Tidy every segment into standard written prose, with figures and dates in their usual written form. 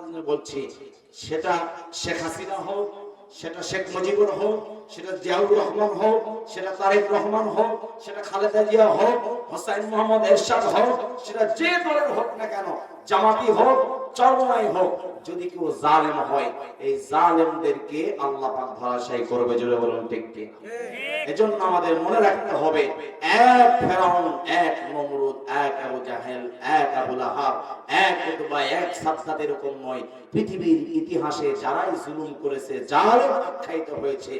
সামনে বলছি, সেটা শেখ হাসিনা হোক, সেটা শেখ মুজিবুর হোক, সেটা জিয়াউর রহমান হোক, সেটা তারেক রহমান হোক, সেটা খালেদা জিয়া হোক, হোসেন মোহাম্মদ এরশাদ হোক, সেটা যে দলের হোক না কেন, জামাতি হোক, চরমনাই হোক, যদি কেউ জালেম হয়, এই জালেমদেরকে আল্লাহ পাক ধরাশায়ী করবে। জোরে বলুন ঠিক কি? এজন্য আমাদের মনে রাখতে হবে, এক ফেরাউন, এক নমরুদ, এক আবু জাহেল, এক আবু লাহাব, এক উতবা, এক সাদ্দাত এরকম নয়। পৃথিবীর ইতিহাসে যারাই জুলুম করেছে, জালেম আখ্যায়িত হয়েছে,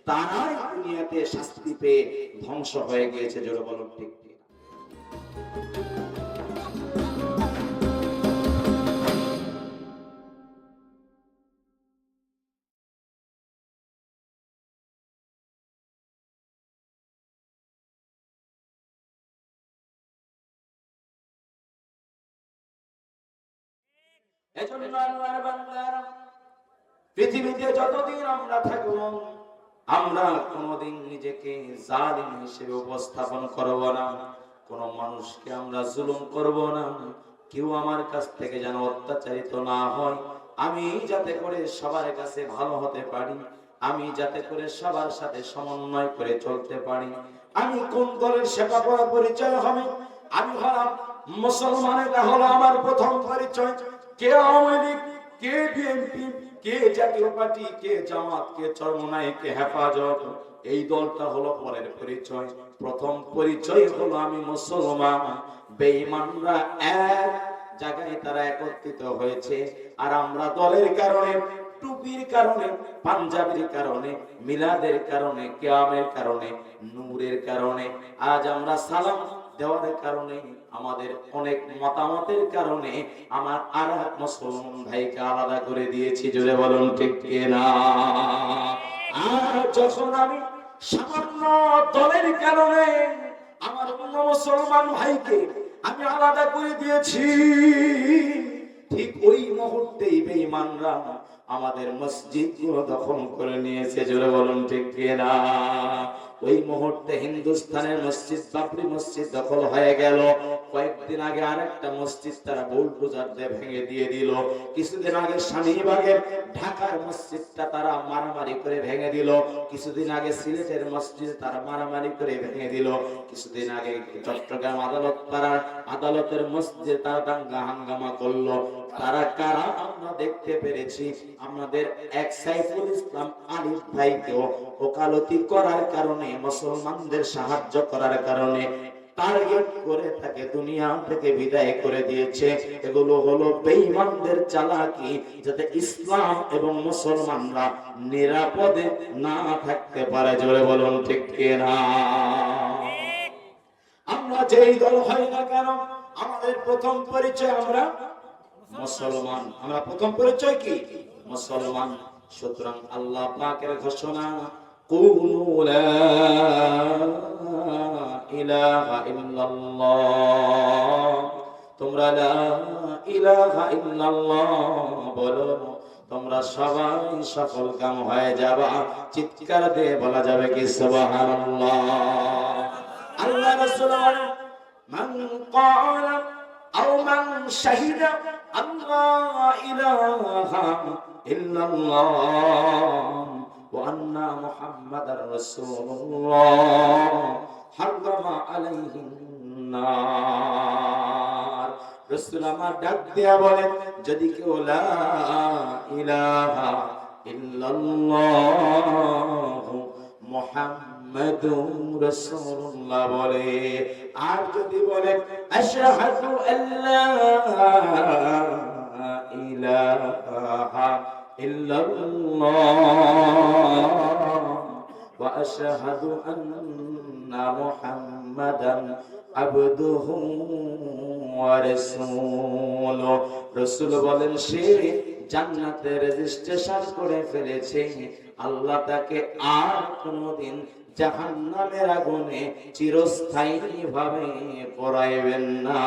তারাই দুনিয়াতে শাস্তি পেয়ে ধ্বংস হয়ে গিয়েছে। জোরে বলুন ঠিক কি? এজন্য আল্লাহর বান্দারা, পৃথিবীতে যতদিন আমরা থাকব, আমরা কোনদিন নিজেকে জালিম হিসেবে উপস্থাপন করব না, কোন মানুষকে আমরা জুলুম করব না, কেউ আমার কাছ থেকে যেন অত্যাচারিত না হয়। আমি যাতে করে সবার কাছে ভালো হতে পারি, আমি যাতে করে সবার সাথে সমন্বয় করে চলতে পারি। আমি কোন দলের সেবা করার পরিচয় হবে, আমি হলাম মুসলমান, এটা হলো আমার প্রথম পরিচয়। কে আওয়ামী লীগ, কে বিএনপি, কে জাতীয় পার্টি, কে জামাত, কে চরমনাই, কে হেফাজত, এই দলটা হলো পরের পরিচয়। প্রথম পরিচয় হলো আমি মুসলমান। বেঈমানরা এক জায়গায় তারা একত্রিত হয়েছে, আর আমরা দলের কারণে, টুপির কারণে, পাঞ্জাবির কারণে, মিলাদের কারণে, কিয়ামের কারণে, নূরের কারণে, আজ আমরা সালাম দেওয়ার কারণে, আমাদের অনেক মতামতের কারণে আমার আর এক মুসলমান ভাইকে আলাদা করে দিয়েছি। জোরে বলুন ঠিক কিনা? আর যখন আমি সামান্য দলের কারণে আমার অন্য মুসলমান ভাইকে আমি আলাদা করে দিয়েছি, ঠিক ওই মুহূর্তেই বেঈমানরা আমাদের মসজিদগুলো দখল করে নিয়েছে। জোরে বলুন ঠিক কিনা? ওই মুহূর্তে হিন্দুস্তানের মসজিদ, বাবরি মসজিদ দখল হয়ে গেল। কয়েকদিন আগে আরেকটা মসজিদ তারা বুলডোজার দিয়ে ভেঙে দিয়ে দিল। কিছুদিন আগে স্বামীবাগের ঢাকার মসজিদটা তারা মারামারি করে ভেঙে দিল। কিছুদিন আগে সিলেটের মসজিদ তারা মারামারি করে ভেঙে দিল। কিছুদিন আগে চট্টগ্রাম আদালত পাড়ার আদালতের মসজিদে তারা দাঙ্গা হাঙ্গামা করলো। তারা কারা আমরা দেখতে পেরেছি। আমাদের এক সাইফুল ইসলাম আলিফ ভাইকেও ওকালতি করার কারণে, মুসলমানদের সাহায্য করার কারণে টার্গেট করে তাকে দুনিয়া থেকে বিদায় করে দিয়েছে। এগুলো হলো বেঈমানদের চালাকি, যাতে ইসলাম এবং মুসলমানরা নিরাপদে না থাকতে পারে। জোরে বলুন ঠিক কিনা? আমরা যেই দল হই না কেন, আমাদের প্রথম পরিচয় আমরা মুসলমান। আমরা প্রথম পরিচয় কি? মুসলমান। সুতরাং আল্লাহ পাকের ঘোষণা, কুলু লা ইলাহা ইল্লাল্লাহ, তোমরা লা ইলাহা ইল্লাল্লাহ বলো, তোমরা সবাই সফল কাম হয়ে যাবা। চিৎকার দিয়ে বলা যাবে কি সুবহানাল্লাহ? আল্লাহ রাসূল বলেন, মান ক্বালা আও মান শাহিদা আল্লাহ ইলাহা ইল্লাল্লাহ ওয়া আন্না মুহাম্মাদার রাসূলুল্লাহ হারামা আলাইহিন নার। রাসূল আমার ডাক দিয়া বলেন, যদি কেউ লা ইলাহা ইল্লাল্লাহ মুহাম্মাদুর রাসূলুল্লাহ বলে, আর যদি বলে আশহাদু আল্লা ইলাহা ইল্লাল্লাহ ওয়া আশহাদু আন্না মুহাম্মাদান আবদুহু ওয়া রাসূলুহু, রাসূল বলেন সে জান্নাতে রেজিস্ট্রেশন করে ফেলেছে। আল্লাহ তাকে আর কোনদিন জাহান্নামের আগুনে চিরস্থায়ী ভাবে পোড়াইবেন না।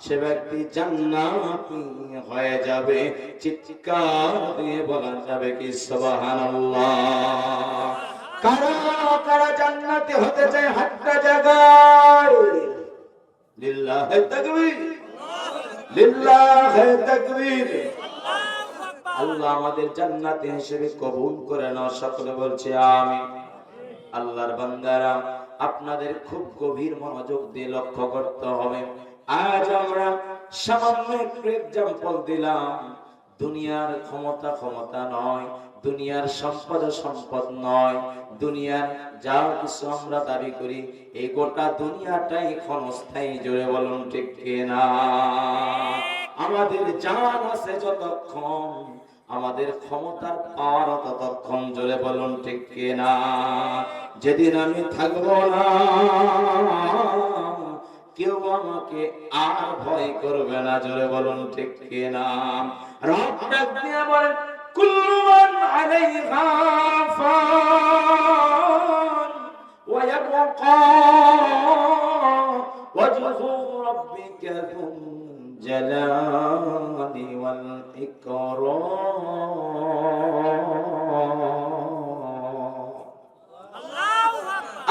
সে ব্যক্তি জান্নাতি হয়ে যাবে। চিৎকার দিয়ে বলা যাবে কি সুবহানাল্লাহ? কারা কারা জান্নাতি হতে চায় হাতটা জাগায়। লিল্লাহি তাকবীর, লিল্লাহি তাকবীর। আল্লাহ আমাদের জান্নাতে হিসেবে কবুল করে নাও, সকলে বলছে আমিন। আল্লাহর বান্দারা, আপনাদের খুব গভীর মনোযোগ দিয়ে লক্ষ্য করতে হবে। আজ আমরা সামান্য একটু এক্সাম্পল দিলাম। দুনিয়ার ক্ষমতা নয়, দুনিয়ার সম্পদ নয়, দুনিয়ার যা কিছু আমরা দাবি করি এই গোটা দুনিয়াটাই ক্ষণস্থায়ী। জোরে বলুন ঠিক কিনা? আমাদের জান আছে যতক্ষণ, আমাদের ক্ষমতার পাওয়ার ততক্ষণ। জোরে বলুন ঠিক কিনা? যেদিন আমি থাকবো না, কেউ আমাকে আর ভয় করবে না। জোরে বলুন ঠিক কিনা? রব ডাক দিয়ে বলেন, কুল্লু মান আলাইহা ফান ওয়া ইয়াবকা ওয়াজহু রাব্বিকা যুল জালালি ওয়াল ইকরাম।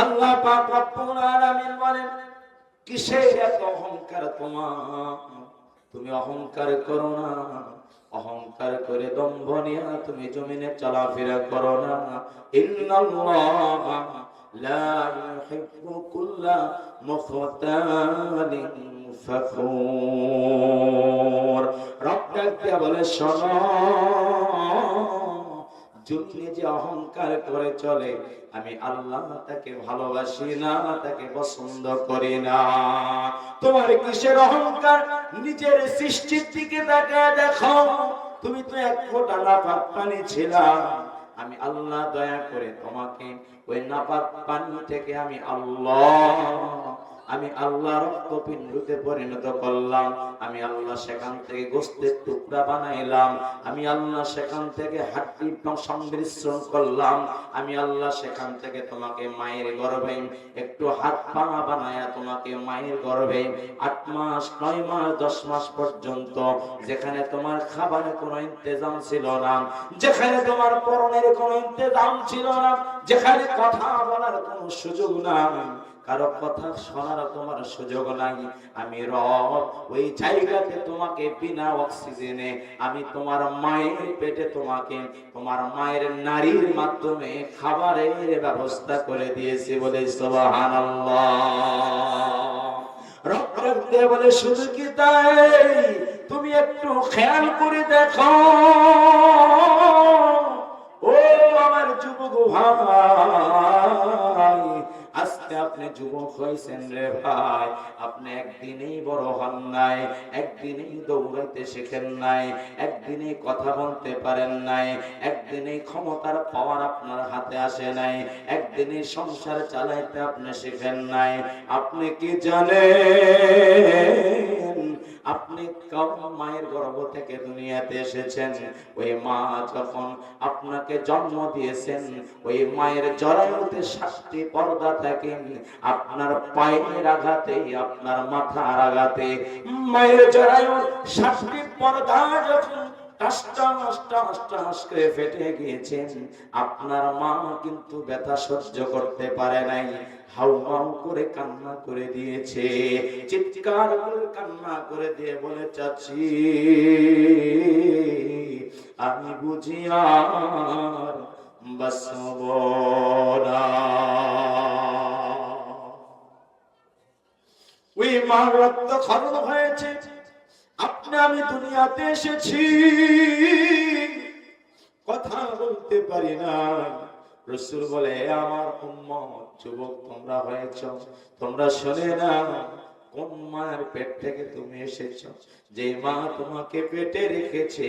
আল্লাহ পাক রব্বুল আলামিন বলেন, কিসের এত অহংকার তোমার? তুমি অহংকার করো না, অহংকার করে দম্ভ নিয়ে তুমি জমিনে চলাফেরা করো না। ইন্নাল্লাহা লা ইউহিব্বু কুল্লা মুখতালিন ফাখুর। রব ডাক দিয়া বলে, শোনো, জমিনে যে অহংকার করে চলে আমি আল্লাহ তাকে ভালোবাসি না, তাকে পছন্দ করি না। তোমার কিসের অহংকার? নিজের সৃষ্টির দিকে তাকিয়ে দেখো। তুমি তো এক ফোঁটা নাপাক পানি ছিলা, আমি আল্লাহ দয়া করে তোমাকে ওই নাপাক পানি থেকে আমি আল্লাহ রক্তপিণ্ডতে পরিণত করলাম। আমি আল্লাহ সেখান থেকে গোশতের টুকরা বানাইলাম। আমি আল্লাহ সেখান থেকে হাড্ডি সংমিশ্রণ করলাম। আমি আল্লাহ সেখান থেকে তোমাকে মায়ের গর্ভে একটু হাত পা বানায়া তোমাকে মায়ের গর্ভে 8 মাস 9 মাস 10 মাস পর্যন্ত, যেখানে তোমার খাবারের কোনো ইন্তজাম ছিল না, যেখানে তোমার পরনের কোনো ইন্তজাম ছিল না, যেখানে কথা বলার কোনো সুযোগ নাই, কারো কথা শোনার তোমার সুযোগ নাই, আমি রব ওই জায়গাতে তোমাকে বিনা অক্সিজেনে আমি তোমার মায়ের পেটে তোমাকে তোমার মায়ের নারীর মাধ্যমে খাবারের ব্যবস্থা করে দিয়েছি। বলে সুবহানাল্লাহ। রব রাখতে বলে, শুধু কি তাই? তুমি একটু খেয়াল করে দেখো, ও আমার যুবক ভাই, আজকে আপনি যুবক হয়েছেন রে ভাই, আপনি একদিনেই বড় হন নাই, একদিনেই দৌড়াইতে শেখেন নাই, একদিনেই কথা বলতে পারেন নাই, একদিনেই ক্ষমতার পাওয়ার আপনার হাতে আসে নাই, একদিনেই সংসার চালাইতে আপনি শেখেন নাই। আপনি কি জানেন, আপনি মায়ের গর্ভ থেকে দুনিয়াতে এসেছেন, ওই মা যখন আপনাকে জন্ম দিয়েছেন ওই মায়ের জরায়ুতে 7টি পর্দা থাকে। আপনার পায়ের আঘাতে, আপনার মাথার আঘাতে মায়ের জরায়ু 7টি পর্দা যখন ফেটে গিয়েছেন, আপনার মা কিন্তু ব্যথা সহ্য করতে পারে নাই, হাউমাউ করে কান্না করে দিয়েছে, চিৎকার করে কান্না করে দিয়ে বলে, চাচি আমি বুঝি আর বাঁচব না। ওই মার রক্ত খরণ হয়েছে, আপনি আমি দুনিয়াতে এসেছি, কথা বলতে পারি না। রাসূল বলে, আমার উম্মত যুবক তোমরা হয়েছ, তোমরা শুনে না, কোন মায়ের পেট থেকে তুমি এসেছো, যে মা তোমাকে পেটে রেখেছে,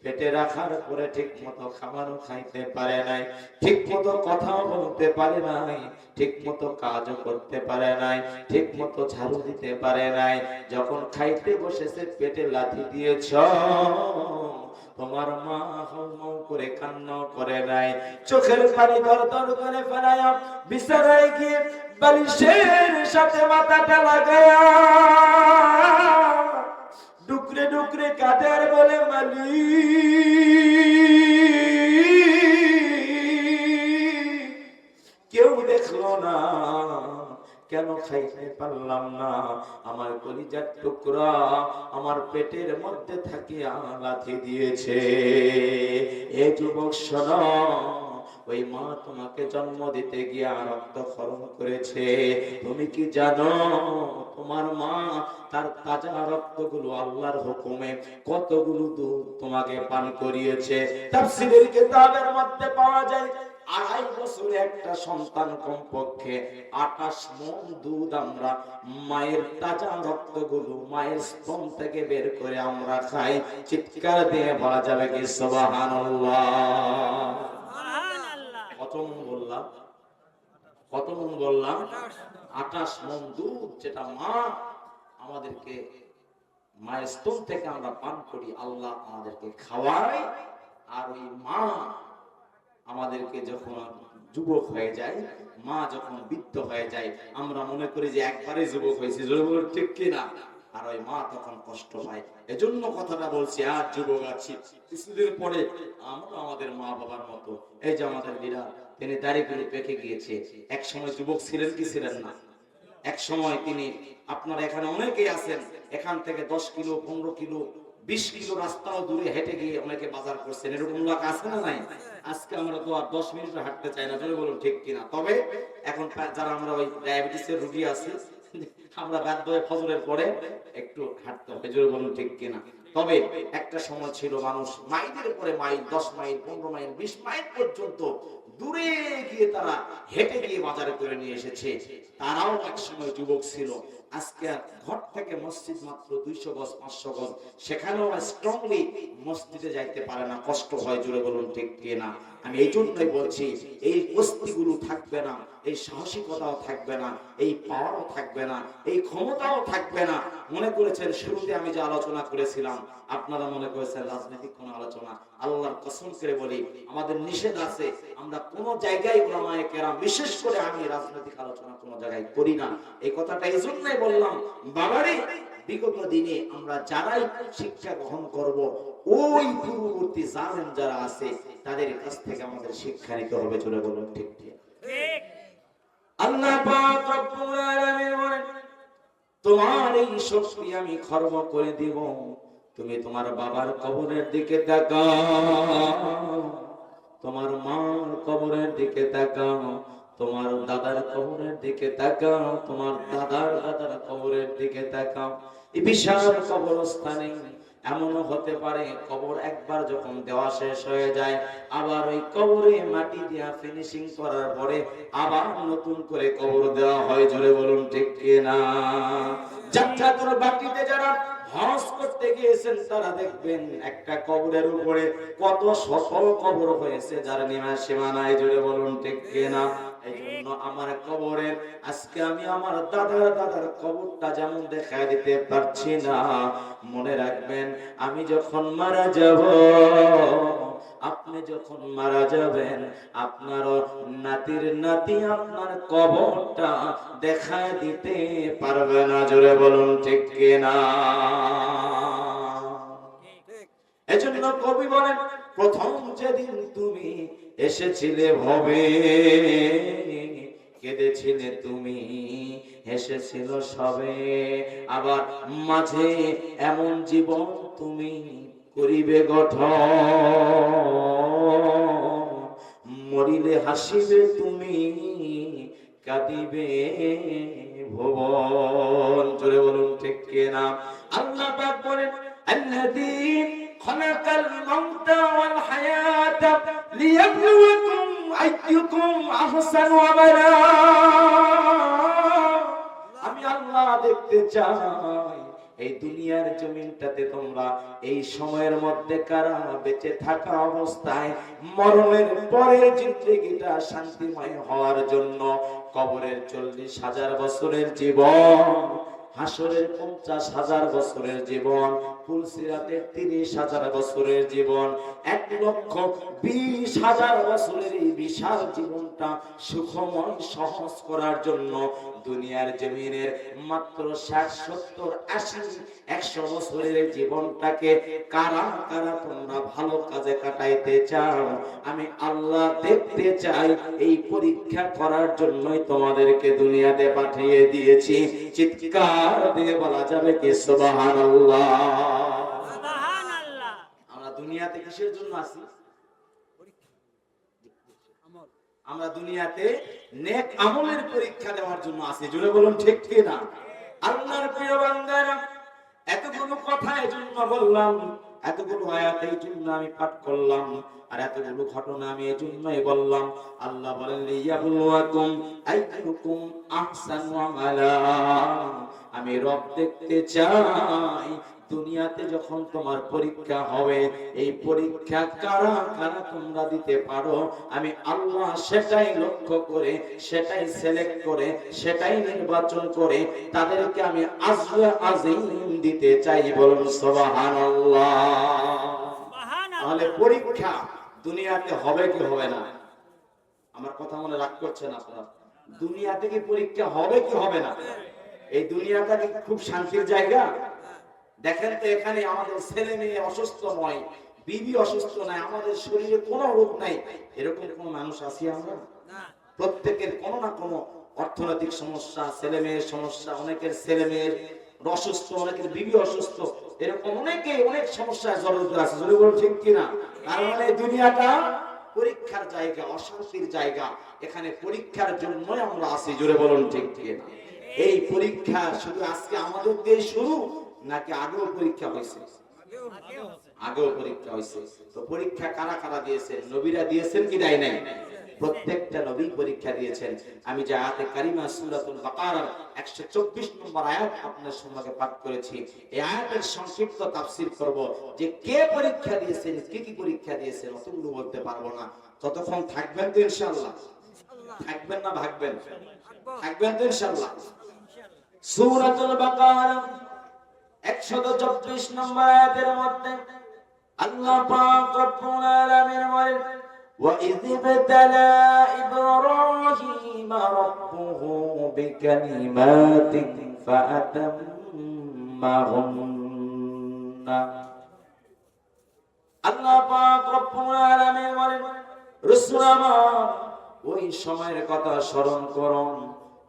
পেটে রাখার পরে ঠিক মতো খাবারও খাইতে পারে নাই, ঠিক মতো কথাও বলতে পারে নাই, ঠিক মতো কাজও করতে পারে নাই, ঠিক মতো ঝাড়ু দিতে পারে নাই, যখন খাইতে বসেছে পেটে লাথি দিয়েছ, তোমার মা হাউমাউ করে কান্না করে নাই, চোখের পানি দরদর করে ফেলায়া বিছানায় গিয়ে বালিশের সাথে মাথাটা লাগায়া ডুকরে ডুকরে কাঁদে আর বলে, মালিক কেউ দেখলো না, কেন খাইতে পারলাম না? আমার কলিজার টুকরা আমার পেটের মধ্যে থাকিয়া লাথি দিয়েছে। এ যুবক শোনো, ওই মা তোমাকে জন্ম দিতে গিয়ে রক্তক্ষরণ করেছে। তুমি কি জানো তোমার মা তার তাজা রক্তগুলো আল্লাহর হুকুমে কতগুলো দুধ তোমাকে পান করিয়েছে? তাফসীরের কিতাবের মধ্যে পাওয়া যায় 2.5 বছরে একটা সন্তান কমপক্ষে 28 মণ দুধ আমরা মায়ের তাজা রক্তগুলো মায়ের স্তন থেকে বের করে আমরা খাই। চিৎকার দিয়ে বলা যাবে কি সুবহানাল্লাহ? কত মণ বললাম? কত মণ বললাম? 28 মণ দুধ, যেটা মা আমাদেরকে মায়ের স্তন থেকে আমরা পান করি, আল্লাহ আমাদেরকে খাওয়ায়। আর ওই মা আমাদেরকে যখন যুবক হয়ে যায়, মা যখন বৃদ্ধ হয়ে যায়, আমরা মনে করি যে একবারে যুবক হয়েছে, ঠিক কিনা? আর ওই মা তখন কষ্ট পায়। এজন্য কথাটা বলছি, আর যুবক আছি, কিছুদিন পরে আমরা আমাদের মা বাবার মতো। এই যে আমাদের বিড়াল, তিনি দাড়িগুলো পেকে গিয়েছে। এক সময় যুবক ছিলেন কি ছিলেন না? এক সময় তিনি, আপনারা এখানে অনেকেই আছেন, এখান থেকে 10 কিলো 15 কিলো 20 কিলো রাস্তাও দূরে হেঁটে গিয়ে অনেকে বাজার করছেন। এরকম লোক আছে না নাই? আজকে আমরা তো আর 10 মিনিট হাঁটতে চাই না, যদি বলুন ঠিক কিনা? তবে এখন যারা আমরা ওই ডায়াবেটিসের রোগী আছি, আমরা বাধ্য হয়ে ফজরের পরে একটু হাঁটতে হবে, যদি বলুন ঠিক কিনা? তবে একটা সময় ছিল মানুষ মাইলের পরে মাইল, 10 মাইল 15 মাইল 20 মাইল পর্যন্ত দূরে গিয়ে তারা হেঁটে গিয়ে বাজারে করে নিয়ে এসেছে। তারাও এক সময় যুবক ছিল। আজকে ঘর থেকে মসজিদ মাত্র 200 গজ 500 গজ, সেখানেও স্ট্রংলি মসজিদে যাইতে পারে না, কষ্ট হয়, জোরে বলুন ঠিক কিনা? আমি এই জন্যই বলছি, এই বস্তিগুলো থাকবে না, এই সাহসিকতাও থাকবে না, এই পাওয়ারও থাকবে না, এই ক্ষমতাও থাকবে না। মনে করেছেন শুরুতে আমি যে আলোচনা করেছিলাম, আপনারা মনে করেছেন রাজনৈতিক কোন আলোচনা? আল্লাহর কসম করে বলি, আমাদের নিষেধ আছে, আমরা কোন জায়গায় উলামায়ে কেরাম, বিশেষ করে আমি রাজনৈতিক আলোচনা কোন জায়গায় করি না। এই কথাটা এই জন্যই বললাম, বাবারে বিগত দিনে আমরা যারাই শিক্ষা গ্রহণ করব, ওই পূর্ববর্তী জালেম যারা আছে তাদের কাছ থেকে আমাদের শিক্ষা নিতে হবে, চলে বলুন ঠিক ঠিক? আল্লাহ পাক রব্বুল আলামিন বলেন, তোমার এই শক্তি আমি খর্ব করে দিব। তুমি তোমার বাবার কবরের দিকে তাকাও, তোমার মার কবরের দিকে তাকাও, তোমার দাদার কবরের দিকে তাকাও, তোমার দাদার দাদার কবরের দিকে তাকাও। এই বিশাল কবরস্থানে এমনও হতে পারে কবর একবার যখন দেওয়া শেষ হয়ে যায়, আবার ওই কবরে মাটি দিয়া ফিনিশিং করার পরে আবার নতুন করে কবর দেওয়া হয়, জোরে বলুন ঠিক কিনা? যাত্রার বাটিতে যারা হজ করতে গিয়েছেন তারা দেখবেন একটা কবরের উপরে কত শত কবর হয়েছে, যার সীমা নাই, জোরে বলুন ঠিক কিনা? এই জন্য আমার কবরের আজকে আমি আমার দাদার দাদার কবরটা যেমন দেখা দিতে পারছি না, মনে রাখবেন আমি যখন মারা যাব, আপনি যখন মারা যাবেন, আপনার নাতির নাতি আপনার কবরটা দেখা দিতে পারবে না, জোরে বলুন ঠিক কিনা? এজন্য কবি বলেন, প্রথম যেদিন তুমি এসেছিলে ভবে, কেঁদেছিলে তুমি, হেসেছিল সবে, আবার মাঝে এমন জীবন তুমি করিবে গঠন, মরিলে হাসিবে তুমি, কাঁদিবে ভুবন, জোরে বলুন ঠিক কিনা? আল্লাহ পাক বলেন, আল্লাযী খালাকাল মাউতা ওয়াল হায়াতা লিয়াবলুয়াকুম আইয়ুকুম আহসানু আমালা। আমি আল্লাহ দেখতে চাই এই দুনিয়ার জমিনটাতে তোমরা এই সময়ের মধ্যে কারা বেঁচে থাকা অবস্থায় মরণের পরে জিন্দেগিটা শান্তিময় হওয়ার জন্য কবরের 40,000 বছরের জীবন, হাসরের 50,000 বছরের জীবন, ফুলসিরাতে 30,000 বছরের জীবন, 1,20,000 বছরের এই বিশাল জীবনটা সুখময় সহজ করার জন্য দুনিয়ার জমিনের মাত্র 60, 70, 80, 100 বছরের জীবনটাকে কারা কারা তোমরা ভালো কাজে কাটাইতে চাও, আমি আল্লাহ দেখতে চাই। এই পরীক্ষা করার জন্যই তোমাদেরকে দুনিয়াতে পাঠিয়ে দিয়েছি। চিৎকার দিয়ে বলা যাবে কি সুবহানাল্লাহ। সুবহানাল্লাহ। আমরা দুনিয়াতে কিসের জন্য আছি? আমরা দুনিয়াতে নেক আমলের পরীক্ষা দেওয়ার জন্য আছি। জোরে বলুন ঠিক কি না? আল্লাহর প্রিয় বান্দারা, এতগুলো কথা এজন্য বললাম, এতগুলো আয়াত এই জন্য আমি পাঠ করলাম, আর এতগুলো ঘটনা আমি এজন্যই বললাম। আল্লাহ বলেন লিয়াবলুয়াকুম আইয়ুকুম আহসানু আমালা। আমি রব দেখতে চাই দুনিয়াতে যখন তোমার পরীক্ষা হবে, এই পরীক্ষা কারা কারা তোমরা দিতে পারো, আমি আল্লাহ সেটাই লক্ষ্য করে, সেটাই সিলেক্ট করে, সেটাই নির্বাচন করে তাদেরকে আমি আজর আজিম দিতে চাই। বলুন সুবহানাল্লাহ। তাহলে পরীক্ষা দুনিয়াতে হবে কি হবে না? আমার কথা মনে রাগ করছেন আপনারা? দুনিয়াতে কি পরীক্ষা হবে কি হবে না? এই দুনিয়াটা কি খুব শান্তির জায়গা? দেখেন তো, এখানে আমাদের ছেলে মেয়ে অসুস্থ নয়, বিবি অসুস্থ নয়, আমাদের শরীরে কোনো রোগ নাই, এরকম কোন মানুষ আছি আমরা? প্রত্যেকের কোনো না কোনো অর্থনৈতিক সমস্যা, ছেলে মেয়ের সমস্যা, অনেকের ছেলে মেয়ের অসুস্থ, অনেকের বিবি অসুস্থ, এরকম অনেকে অনেক সমস্যায় জড়িত আছে। যদি বলুন ঠিক কিনা? তার মানে দুনিয়াটা পরীক্ষার জায়গা, অশান্তির জায়গা, এখানে পরীক্ষার জন্যই আমরা আছি। জোরে বলুন ঠিক কিনা? এই পরীক্ষা শুধু আজকে আমাদের দিয়ে শুরু নাকি আগেও পরীক্ষা হয়েছে? আগেও পরীক্ষা হয়েছে। তো পরীক্ষা কারা কারা দিয়েছেন? নবীরা দিয়েছেন কি দেয় নাই? প্রত্যেকটা নবী পরীক্ষা দিয়েছেন। আমি যে আয়াতে কারিমা সূরাতুল বাকারার 124 নম্বর আয়াত আপনাদের সম্মুখে পাঠ করেছি, এই আয়াতের সংক্ষিপ্ত তাফসীর করব। যে কে পরীক্ষা দিয়েছেন, কি কি পরীক্ষা দিয়েছেন অতগুলো বলতে পারবো না। ততক্ষণ থাকবেন তো ইনশাআল্লাহ? থাকবেন না ভাগবেন? থাকবেন তো ইনশাআল্লাহ? সূরাতুল বাকারা 124 নম্বর আয়াতের মধ্যে আল্লাহ পাক রব্বুল আলামিন বলেন, وَإِذِ ابْتَلَى إِبْرَاهِيمَ رَبُّهُ بِكَلِمَاتٍ فَأَتَمَّهُنَّ। আল্লাহ পাক রব্বুল আলামিন বলেন, রাসূল আমার ওই সময়ের কথা স্মরণ করুন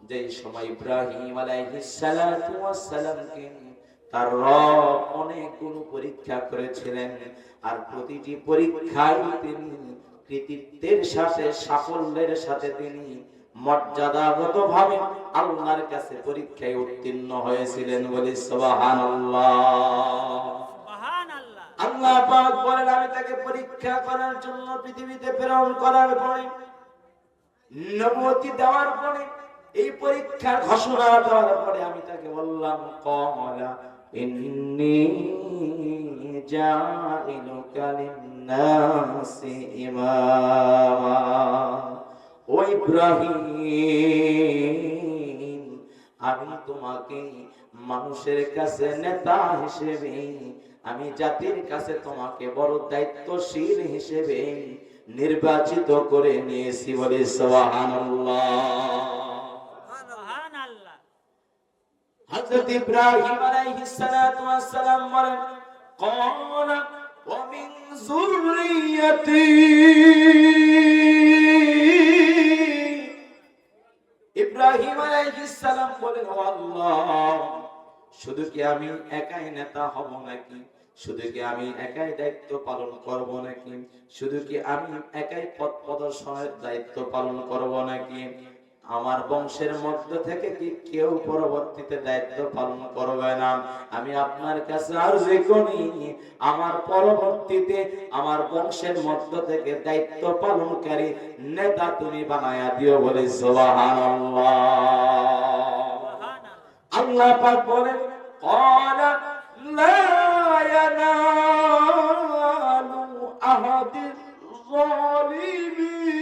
যে সময় ইব্রাহিম আলাইহিস সালাতু ওয়াস সালামকে তার রব অনেকগুলো পরীক্ষা করেছিলেন, আর প্রতিটি পরীক্ষায় তিনি কৃতিত্বের সাথে, সাফল্যের সাথে তিনি মর্যাদাগতভাবে আল্লাহর কাছে পরীক্ষায় উত্তীর্ণ হয়েছিলেন। বলি সুবহানাল্লাহ। সুবহানাল্লাহ। আল্লাহ পাক বলেন, আমি তাকে পরীক্ষা করার জন্য পৃথিবীতে প্রেরণ করার পরে, নবুয়তি দেওয়ার পরে, এই পরীক্ষার ঘোষণা দেওয়ার পরে আমি তাকে বললাম, ক্বালা ইন্নী জাইলুকা লিন-নাসি ইমামা। ও ইব্রাহিম, আমি তোমাকে মানুষের কাছে নেতা হিসেবে, আমি জাতির কাছে তোমাকে বড় দায়িত্বশীল হিসেবে নির্বাচিত করে নিয়েছি। বলে সুবহানাল্লাহ। সুবহানাল্লাহ। হযরত ইব্রাহিম আলাইহিস সালাতু ওয়াস সালাম বলেন, ক্বালা ওয়া মিন যুররিয়্যাতি। ইব্রাহিম আলাইহিস সালাম বলেন, ও আল্লাহ, শুধু কি আমি একাই নেতা হব নাকি? শুধু কি আমি একাই দায়িত্ব পালন করব নাকি? শুধু কি আমি একাই পথ প্রদর্শনের দায়িত্ব পালন করব নাকি? আমার বংশের মধ্য থেকে কি কেউ পরবর্তীতে দায়িত্ব পালন করবে না? আমি আপনার কাছে আরজি করি, আমার পরবর্তীতে আমার বংশের মধ্য থেকে দায়িত্ব পালনকারী নেতা তুমি বানায়া দিও। বলে সুবহানাল্লাহ। আল্লাহ পাক বলেন, ক্বালা লা ইয়ানালু আহাদিল যালিমিন।